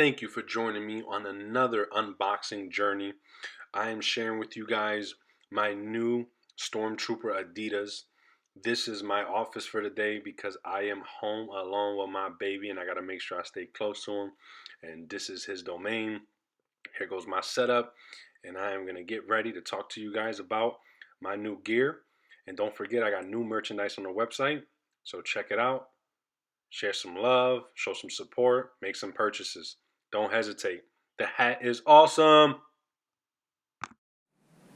Thank you for joining me on another unboxing journey. I am sharing with you guys my new Stormtrooper Adidas. This is my office for today because I am home alone with my baby and I got to make sure I stay close to him. And this is his domain. Here goes my setup, and I am going to get ready to talk to you guys about my new gear. And don't forget, I got new merchandise on the website, so check it out. Share some love, show some support, make some purchases. Don't hesitate. The hat is awesome.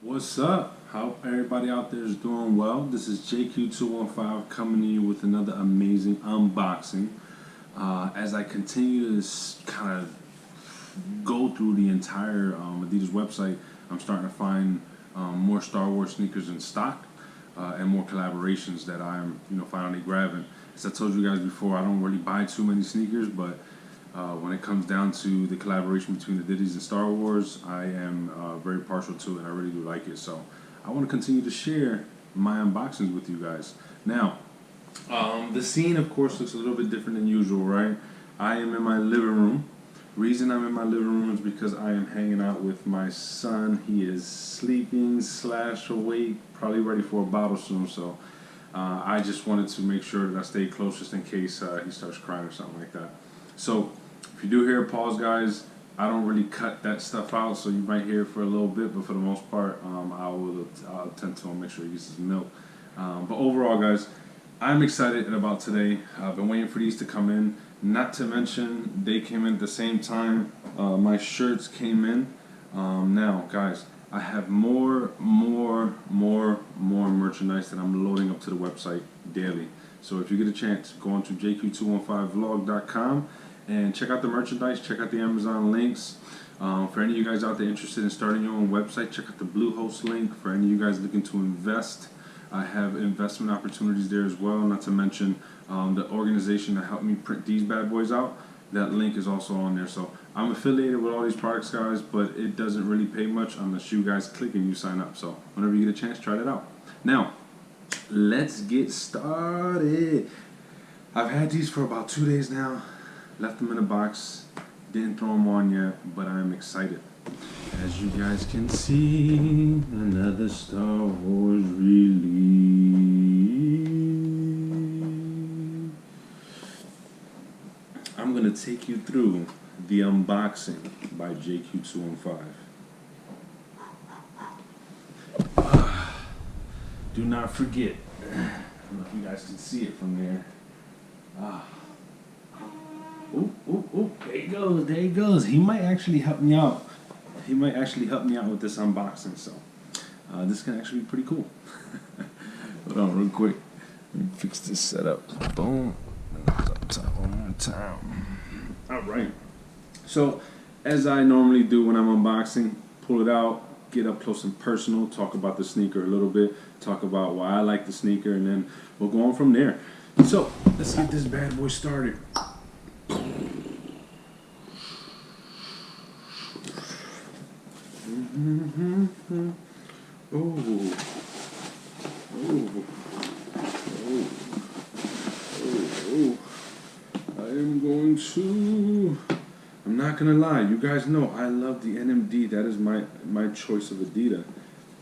What's up? Hope everybody out there is doing well. This is JQ215 coming to you with another amazing unboxing. As I continue to kind of go through the entire Adidas website, I'm starting to find more Star Wars sneakers in stock and more collaborations that I'm finally grabbing. As I told you guys before, I don't really buy too many sneakers, but when it comes down to the collaboration between Adidas and Star Wars, I am very partial to it, and I really do like it. So I want to continue to share my unboxings with you guys. Now, the scene, of course, looks a little bit different than usual, right? I am in my living room. Reason I'm in my living room is because I am hanging out with my son. He is sleeping / awake, probably ready for a bottle soon. So I just wanted to make sure that I stay close just in case he starts crying or something like that. So if you do hear a pause, guys, I don't really cut that stuff out, so you might hear it for a little bit, but for the most part, I'll tend to make sure he gets his milk. But overall, guys, I'm excited about today. I've been waiting for these to come in. Not to mention, they came in at the same time my shirts came in. Now, guys, I have more merchandise that I'm loading up to the website daily. So if you get a chance, go on to jq215vlog.com and check out the merchandise, check out the Amazon links. For any of you guys out there interested in starting your own website, check out the Bluehost link. For any of you guys looking to invest, I have investment opportunities there as well. Not to mention the organization that helped me print these bad boys out. That link is also on there. So I'm affiliated with all these products, guys, but it doesn't really pay much unless you guys click and you sign up. So whenever you get a chance, try that out. Now, let's get started. I've had these for about 2 days now. Left them in a box. Didn't throw them on yet, but I'm excited. As you guys can see, another Star Wars release. I'm going to take you through the unboxing by JQ215. Do not forget, I don't know if you guys can see it from there. There he goes. He might actually help me out. He might actually help me out with this unboxing, so this can actually be pretty cool. Hold on real quick. Let me fix this setup. Boom. Up top one more time. Alright. So, as I normally do when I'm unboxing, pull it out, get up close and personal, talk about the sneaker a little bit, talk about why I like the sneaker, and then we'll go on from there. So, let's get this bad boy started. I'm not gonna lie, you guys know I love the NMD. That is my choice of Adidas.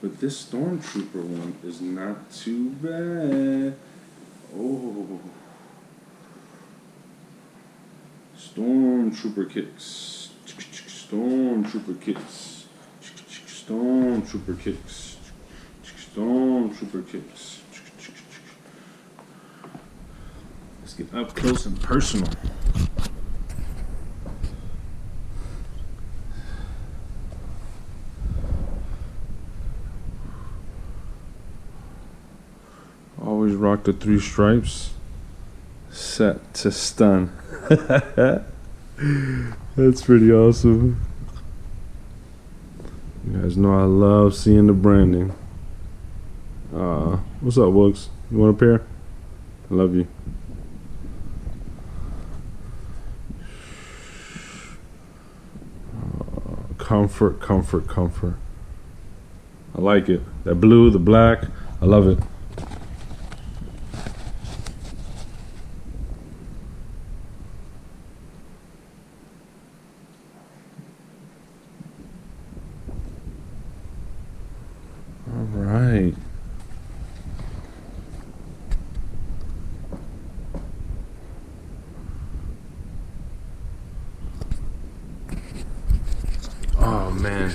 But this Stormtrooper one is not too bad. Oh, Stormtrooper kicks. Stormtrooper kicks. Stormtrooper kicks. Stormtrooper kicks. Let's get up close and personal. Always rock the 3 stripes. Set to stun. That's pretty awesome. You guys know I love seeing the branding. What's up, Wooks? You want a pair? I love you. Comfort. I like it. That blue, the black, I love it.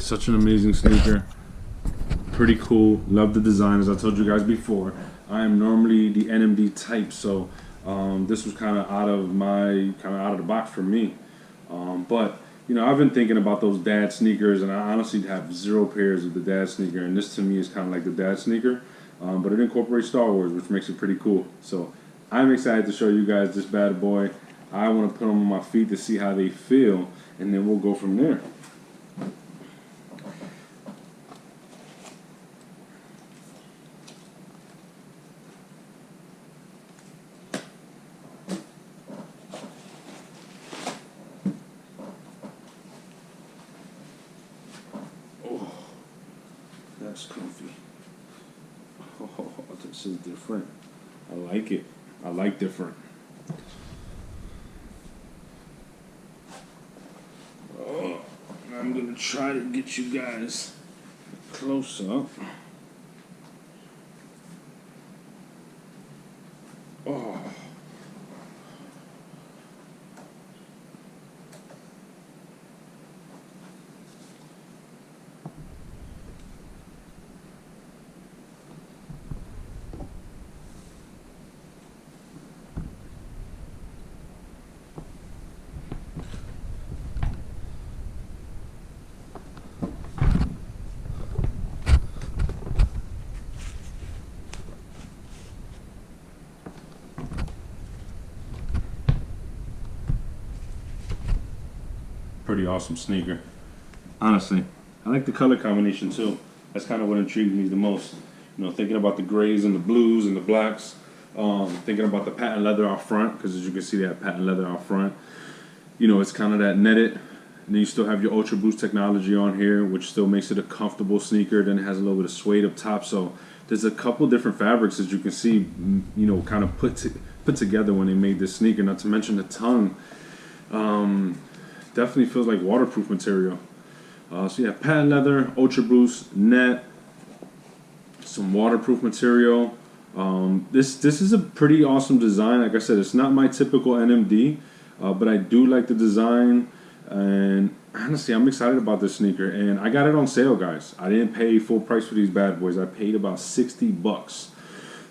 such an amazing sneaker. Pretty cool. Love the design. As I told you guys before, I am normally the NMD type, so this was kind of out of the box for me. But you know, I've been thinking about those dad sneakers, and I honestly have 0 pairs of the dad sneaker, and this to me is kind of like the dad sneaker, but it incorporates Star Wars, which makes it pretty cool. So I'm excited to show you guys this bad boy. I want to put them on my feet to see how they feel, and then we'll go from there. Oh, that's comfy. Oh, this is different. I like it. I like different. Oh, I'm gonna try to get you guys close up. Oh. Pretty awesome sneaker. Honestly, I like the color combination too. That's kind of what intrigued me the most. You know, thinking about the grays and the blues and the blacks. Thinking about the patent leather out front, because as you can see, they have patent leather out front. You know, it's kind of that netted. And then you still have your Ultra Boost technology on here, which still makes it a comfortable sneaker. Then it has a little bit of suede up top. So there's a couple different fabrics, as you can see, you know, kind of put together when they made this sneaker. Not to mention the tongue. Definitely feels like waterproof material. So yeah, patent leather, Ultra Boost, net, some waterproof material. This is a pretty awesome design. Like I said, it's not my typical NMD, but I do like the design. And honestly, I'm excited about this sneaker. And I got it on sale, guys. I didn't pay full price for these bad boys. I paid about 60 bucks.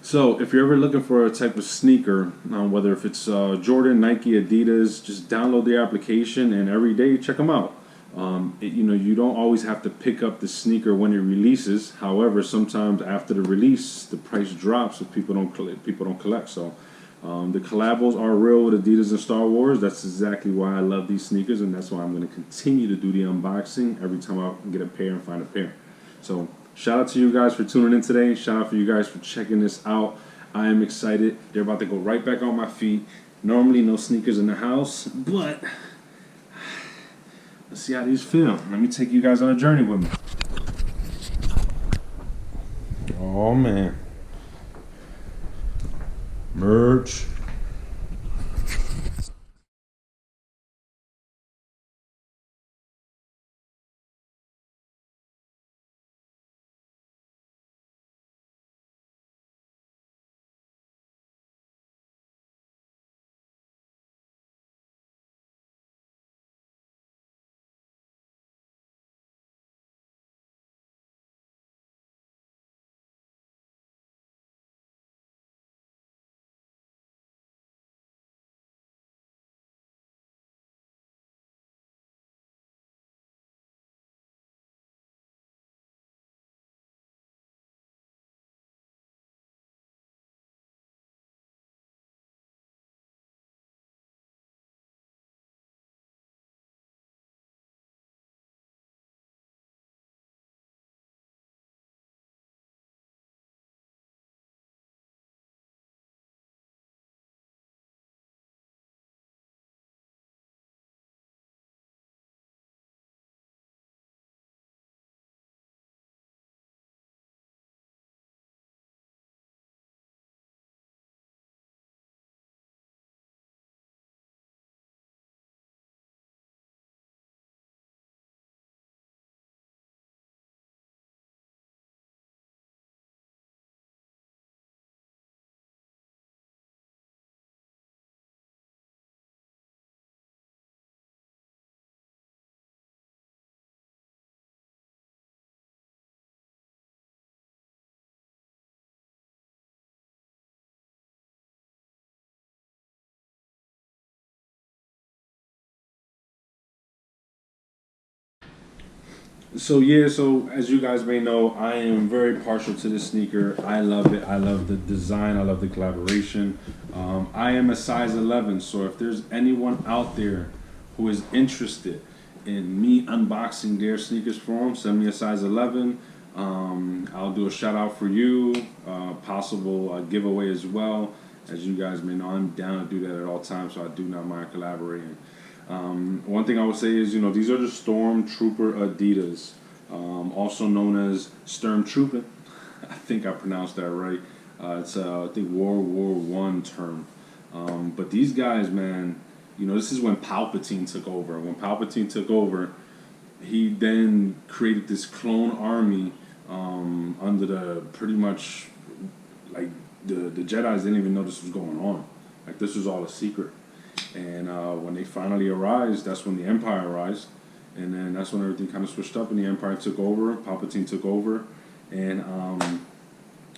So if you're ever looking for a type of sneaker, whether if it's Jordan, Nike, Adidas, just download the application and every day check them out. You know, you don't always have to pick up the sneaker when it releases. However, sometimes after the release, the price drops if people don't collect. So the collabos are real with Adidas and Star Wars. That's exactly why I love these sneakers, and that's why I'm going to continue to do the unboxing every time I get a pair and find a pair. So shout out to you guys for tuning in today. Shout out for you guys for checking this out. I am excited. They're about to go right back on my feet. Normally no sneakers in the house, but let's see how these feel. Let me take you guys on a journey with me. Oh man. Merch. So as you guys may know, I am very partial to this sneaker. I love it. I love the design. I love the collaboration. I am a size 11, so if there's anyone out there who is interested in me unboxing their sneakers for them, send me a size 11. I'll do a shout out for you, possible giveaway as well. As you guys may know, I'm down to do that at all times, so I do not mind collaborating. One thing I would say is, these are the Stormtrooper Adidas, also known as Stormtrooper. I think I pronounced that right. It's I think World War One term. But these guys, man, this is when Palpatine took over. When Palpatine took over, he then created this clone army under the pretty much like the Jedi's didn't even know this was going on. Like this was all a secret. And when they finally arise, that's when the Empire arised. And then that's when everything kind of switched up and the Empire took over, Palpatine took over. And,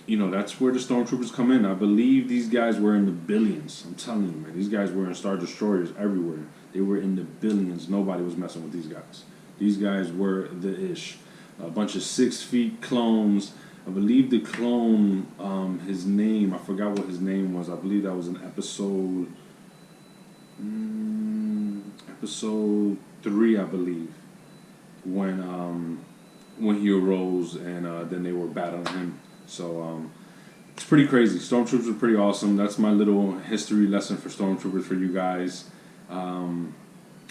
that's where the Stormtroopers come in. I believe these guys were in the billions. I'm telling you, man. These guys were in Star Destroyers everywhere. They were in the billions. Nobody was messing with these guys. These guys were the ish. A bunch of 6 feet clones. I believe the clone, his name, I forgot what his name was. I believe that was in episode 3, I believe, when he arose and then they were battling him. So it's pretty crazy. Stormtroopers are pretty awesome. That's my little history lesson for Stormtroopers for you guys. And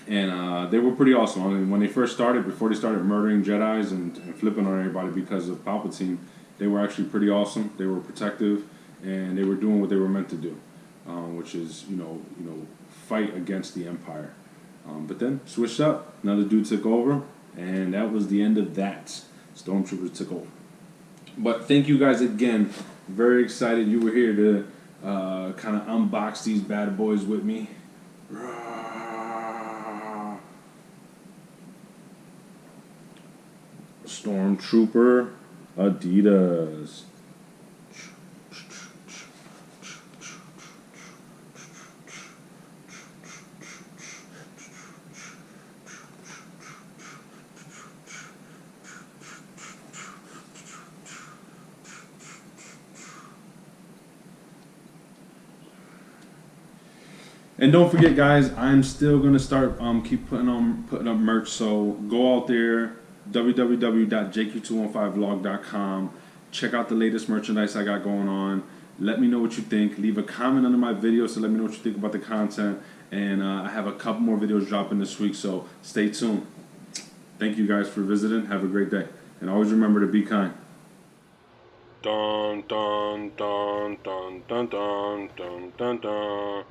they were pretty awesome. I mean, when they first started, before they started murdering Jedis and flipping on everybody because of Palpatine, they were actually pretty awesome. They were protective, and they were doing what they were meant to do, which is fight against the Empire. But then switched up. Another dude took over, and that was the end of that. Stormtroopers took over. But thank you guys again. Very excited you were here to kind of unbox these bad boys with me. Stormtrooper Adidas. And don't forget, guys, I'm still gonna start keep putting up merch. So go out there, www.jq215vlog.com. Check out the latest merchandise I got going on. Let me know what you think. Leave a comment under my video to let me know what you think about the content. And I have a couple more videos dropping this week, so stay tuned. Thank you guys for visiting. Have a great day, and always remember to be kind. Dun dun dun dun dun dun dun dun dun.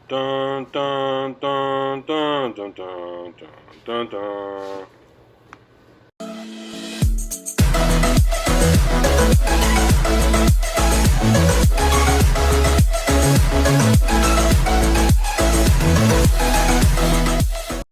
Dun dun dun dun dun dun dun dun dun.